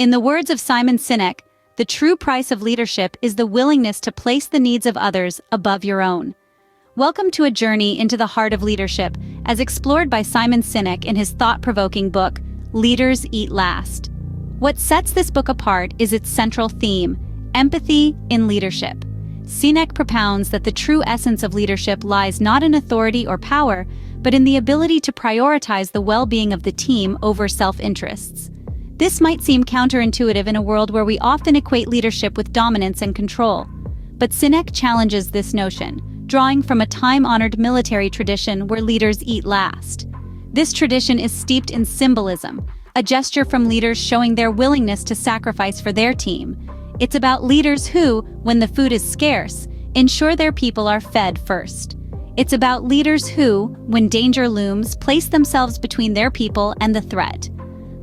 In the words of Simon Sinek, the true price of leadership is the willingness to place the needs of others above your own. Welcome to a journey into the heart of leadership, as explored by Simon Sinek in his thought-provoking book, Leaders Eat Last. What sets this book apart is its central theme, empathy in leadership. Sinek propounds that the true essence of leadership lies not in authority or power, but in the ability to prioritize the well-being of the team over self-interests. This might seem counterintuitive in a world where we often equate leadership with dominance and control. But Sinek challenges this notion, drawing from a time-honored military tradition where leaders eat last. This tradition is steeped in symbolism, a gesture from leaders showing their willingness to sacrifice for their team. It's about leaders who, when the food is scarce, ensure their people are fed first. It's about leaders who, when danger looms, place themselves between their people and the threat.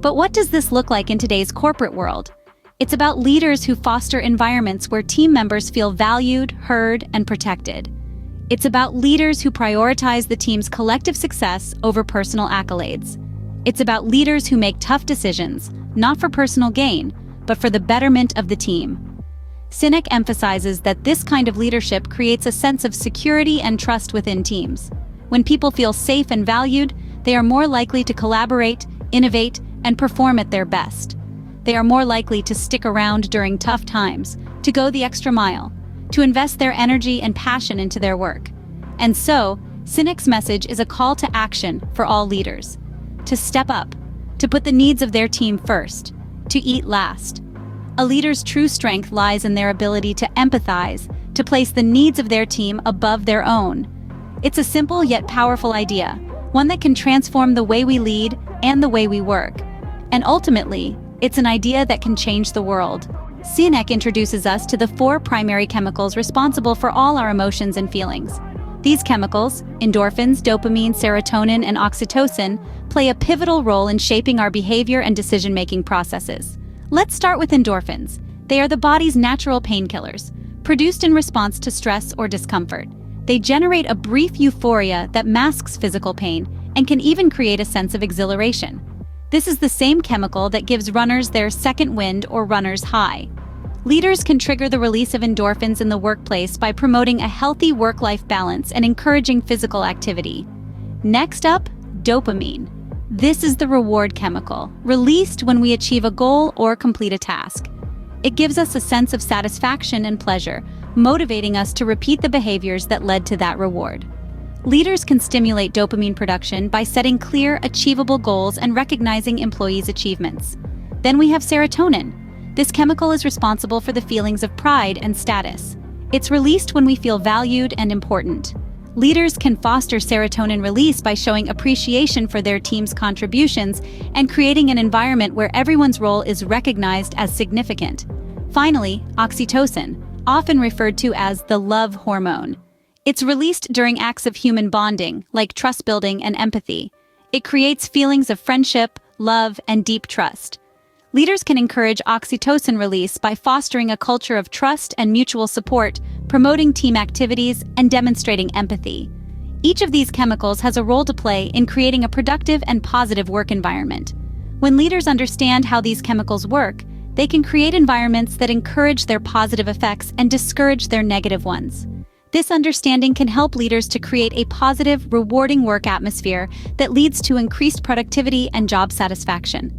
But what does this look like in today's corporate world? It's about leaders who foster environments where team members feel valued, heard, and protected. It's about leaders who prioritize the team's collective success over personal accolades. It's about leaders who make tough decisions, not for personal gain, but for the betterment of the team. Sinek emphasizes that this kind of leadership creates a sense of security and trust within teams. When people feel safe and valued, they are more likely to collaborate, innovate, and perform at their best. They are more likely to stick around during tough times, to go the extra mile, to invest their energy and passion into their work. And so, Sinek's message is a call to action for all leaders. To step up, to put the needs of their team first, to eat last. A leader's true strength lies in their ability to empathize, to place the needs of their team above their own. It's a simple yet powerful idea, one that can transform the way we lead and the way we work. And ultimately, it's an idea that can change the world. Sinek introduces us to the 4 primary chemicals responsible for all our emotions and feelings. These chemicals, endorphins, dopamine, serotonin, and oxytocin, play a pivotal role in shaping our behavior and decision-making processes. Let's start with endorphins. They are the body's natural painkillers, produced in response to stress or discomfort. They generate a brief euphoria that masks physical pain and can even create a sense of exhilaration. This is the same chemical that gives runners their second wind or runner's high. Leaders can trigger the release of endorphins in the workplace by promoting a healthy work-life balance and encouraging physical activity. Next up, dopamine. This is the reward chemical, released when we achieve a goal or complete a task. It gives us a sense of satisfaction and pleasure, motivating us to repeat the behaviors that led to that reward. Leaders can stimulate dopamine production by setting clear, achievable goals and recognizing employees' achievements. Then we have serotonin. This chemical is responsible for the feelings of pride and status. It's released when we feel valued and important. Leaders can foster serotonin release by showing appreciation for their team's contributions and creating an environment where everyone's role is recognized as significant. Finally, oxytocin, often referred to as the love hormone. It's released during acts of human bonding, like trust building and empathy. It creates feelings of friendship, love, and deep trust. Leaders can encourage oxytocin release by fostering a culture of trust and mutual support, promoting team activities, and demonstrating empathy. Each of these chemicals has a role to play in creating a productive and positive work environment. When leaders understand how these chemicals work, they can create environments that encourage their positive effects and discourage their negative ones. This understanding can help leaders to create a positive, rewarding work atmosphere that leads to increased productivity and job satisfaction.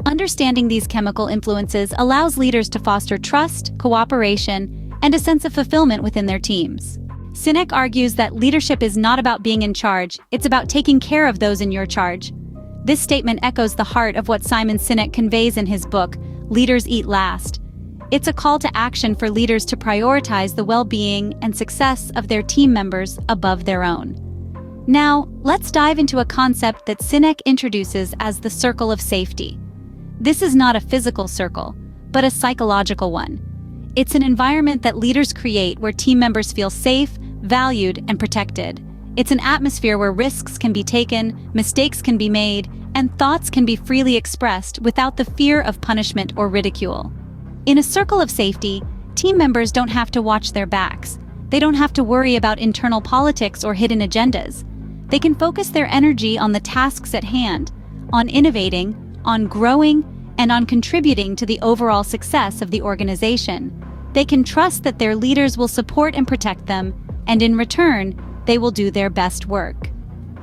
Understanding these chemical influences allows leaders to foster trust, cooperation, and a sense of fulfillment within their teams. Sinek argues that leadership is not about being in charge, it's about taking care of those in your charge. This statement echoes the heart of what Simon Sinek conveys in his book, Leaders Eat Last. It's a call to action for leaders to prioritize the well-being and success of their team members above their own. Now, let's dive into a concept that Sinek introduces as the circle of safety. This is not a physical circle, but a psychological one. It's an environment that leaders create where team members feel safe, valued, and protected. It's an atmosphere where risks can be taken, mistakes can be made, and thoughts can be freely expressed without the fear of punishment or ridicule. In a circle of safety, team members don't have to watch their backs. They don't have to worry about internal politics or hidden agendas. They can focus their energy on the tasks at hand, on innovating, on growing, and on contributing to the overall success of the organization. They can trust that their leaders will support and protect them, and in return, they will do their best work.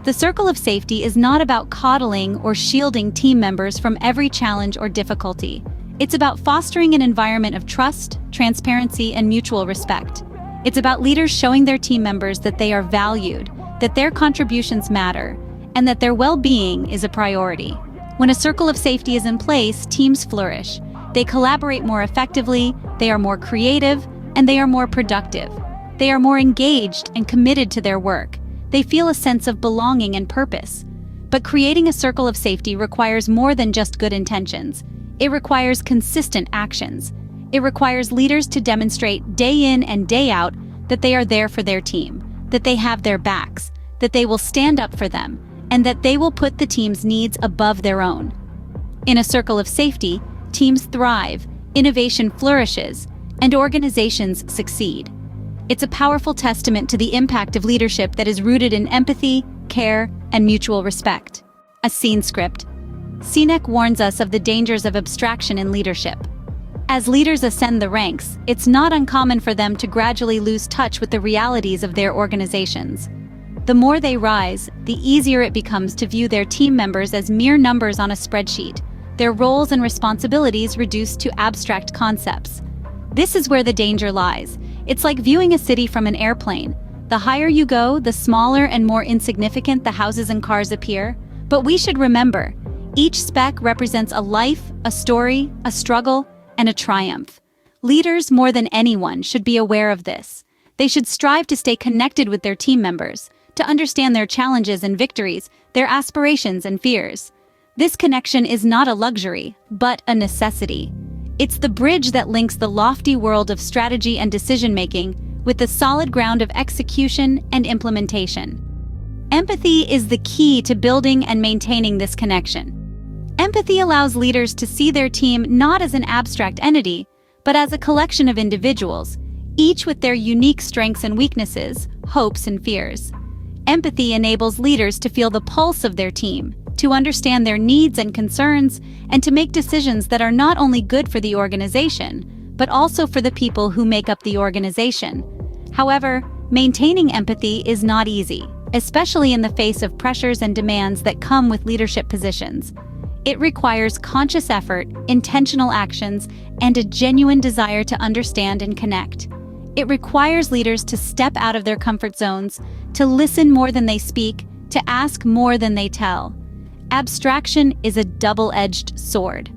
The circle of safety is not about coddling or shielding team members from every challenge or difficulty. It's about fostering an environment of trust, transparency, and mutual respect. It's about leaders showing their team members that they are valued, that their contributions matter, and that their well-being is a priority. When a circle of safety is in place, teams flourish. They collaborate more effectively, they are more creative, and they are more productive. They are more engaged and committed to their work. They feel a sense of belonging and purpose. But creating a circle of safety requires more than just good intentions. It requires consistent actions. It requires leaders to demonstrate day in and day out that they are there for their team, that they have their backs, that they will stand up for them, and that they will put the team's needs above their own. In a circle of safety, teams thrive, innovation flourishes, and organizations succeed. It's a powerful testament to the impact of leadership that is rooted in empathy, care, and mutual respect. A scene script. Sinek warns us of the dangers of abstraction in leadership. As leaders ascend the ranks, it's not uncommon for them to gradually lose touch with the realities of their organizations. The more they rise, the easier it becomes to view their team members as mere numbers on a spreadsheet, their roles and responsibilities reduced to abstract concepts. This is where the danger lies. It's like viewing a city from an airplane. The higher you go, the smaller and more insignificant the houses and cars appear. But we should remember, each speck represents a life, a story, a struggle, and a triumph. Leaders, more than anyone, should be aware of this. They should strive to stay connected with their team members, to understand their challenges and victories, their aspirations and fears. This connection is not a luxury, but a necessity. It's the bridge that links the lofty world of strategy and decision-making with the solid ground of execution and implementation. Empathy is the key to building and maintaining this connection. Empathy allows leaders to see their team not as an abstract entity, but as a collection of individuals, each with their unique strengths and weaknesses, hopes and fears. Empathy enables leaders to feel the pulse of their team, to understand their needs and concerns, and to make decisions that are not only good for the organization, but also for the people who make up the organization. However, maintaining empathy is not easy, especially in the face of pressures and demands that come with leadership positions. It requires conscious effort, intentional actions, and a genuine desire to understand and connect. It requires leaders to step out of their comfort zones, to listen more than they speak, to ask more than they tell. Abstraction is a double-edged sword.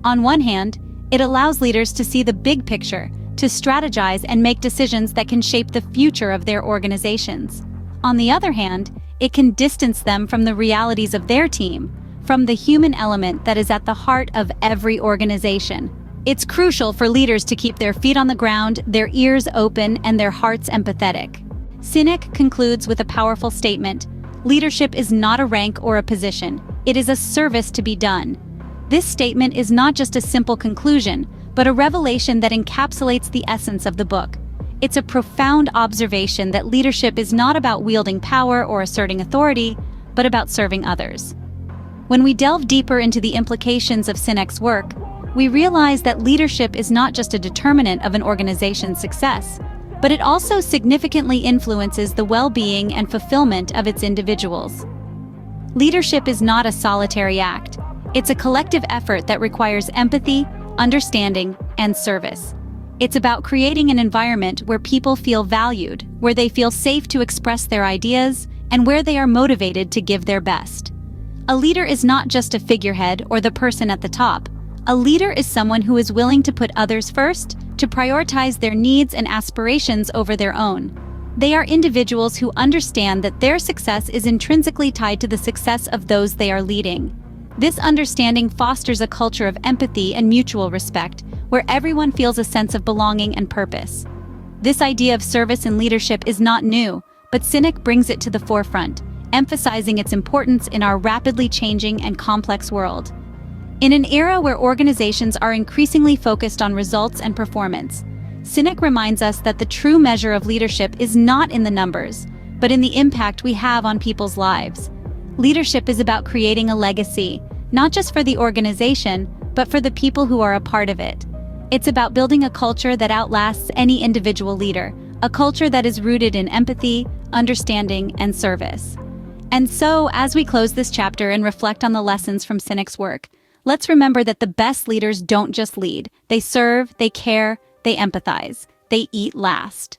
On one hand, it allows leaders to see the big picture, to strategize and make decisions that can shape the future of their organizations. On the other hand, it can distance them from the realities of their team, from the human element that is at the heart of every organization. It's crucial for leaders to keep their feet on the ground, their ears open, and their hearts empathetic. Sinek concludes with a powerful statement: leadership is not a rank or a position, it is a service to be done. This statement is not just a simple conclusion, but a revelation that encapsulates the essence of the book. It's a profound observation that leadership is not about wielding power or asserting authority, but about serving others. When we delve deeper into the implications of Sinek's work, we realize that leadership is not just a determinant of an organization's success, but it also significantly influences the well-being and fulfillment of its individuals. Leadership is not a solitary act. It's a collective effort that requires empathy, understanding, and service. It's about creating an environment where people feel valued, where they feel safe to express their ideas, and where they are motivated to give their best. A leader is not just a figurehead or the person at the top. A leader is someone who is willing to put others first, to prioritize their needs and aspirations over their own. They are individuals who understand that their success is intrinsically tied to the success of those they are leading. This understanding fosters a culture of empathy and mutual respect, where everyone feels a sense of belonging and purpose. This idea of service in leadership is not new, but Sinek brings it to the forefront, emphasizing its importance in our rapidly changing and complex world. In an era where organizations are increasingly focused on results and performance, Sinek reminds us that the true measure of leadership is not in the numbers, but in the impact we have on people's lives. Leadership is about creating a legacy, not just for the organization, but for the people who are a part of it. It's about building a culture that outlasts any individual leader, a culture that is rooted in empathy, understanding, and service. And so, as we close this chapter and reflect on the lessons from Sinek's work, let's remember that the best leaders don't just lead. They serve, they care, they empathize, they eat last.